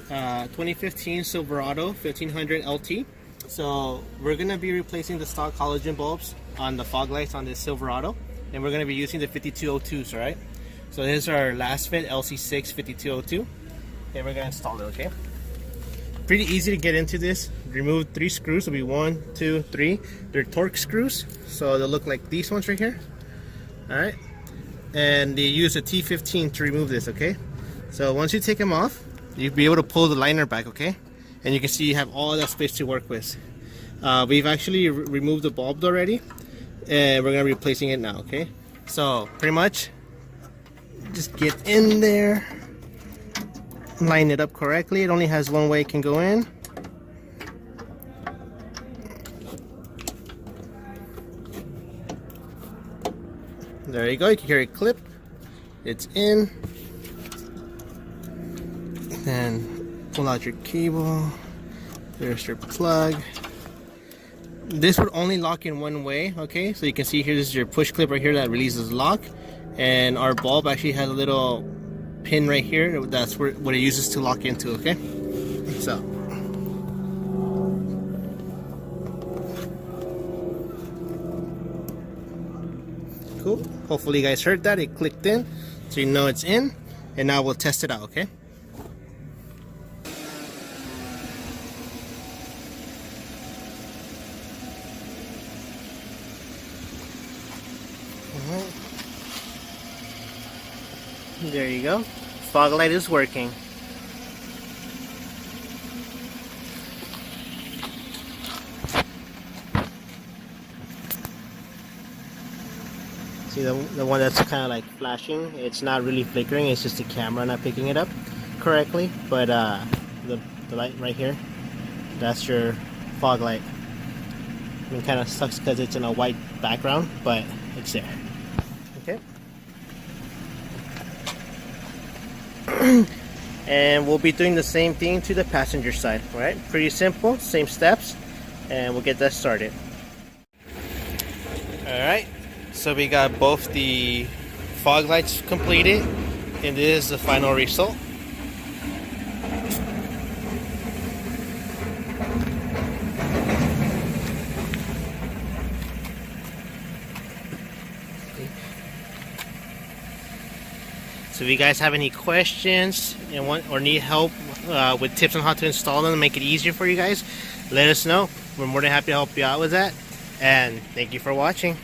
2015 Silverado 1500 LT. So we're going to be replacing the stock halogen bulbs on the fog lights on this Silverado, and we're going to be using the 5202s, all right? So this is our LASFIT LC6 5202, and we're going to install it, okay? Pretty easy to get into this. Remove 3 screws. It'll be 1, 2, 3. They're torque screws, so they'll look like these ones right here, all right? And they use a T15 to remove this, okay? So once you take them off, you'll be able to pull the liner back, okay? And you can see you have all that space to work with. We've actually removed the bulb already, and we're gonna be replacing it now, okay? So pretty much, just get in there, line it up correctly. It only has one way it can go in. There you go, you can hear it clip. It's in. Then pull out your cable. There's your plug. This would only lock in one way, okay? So you can see here, this is your push clip right here that releases lock. And our bulb actually has a little pin right here. That's what it uses to lock into, okay? So. Cool. Hopefully you guys heard that. It clicked in, so you know it's in. And now we'll test it out, okay? Alright. There you go. Fog light is working. See the one that's kind of like flashing? It's not really flickering, it's just the camera not picking it up correctly. But the light right here, that's your fog light. I mean, kind of sucks because it's in a white background, but it's there. Okay. And we'll be doing the same thing to the passenger side, right? Pretty simple, same steps, and we'll get that started. Alright, so we got both the fog lights completed, and this is the final result. So if you guys have any questions and want or need help with tips on how to install them and make it easier for you guys, let us know. We're more than happy to help you out with that. And thank you for watching.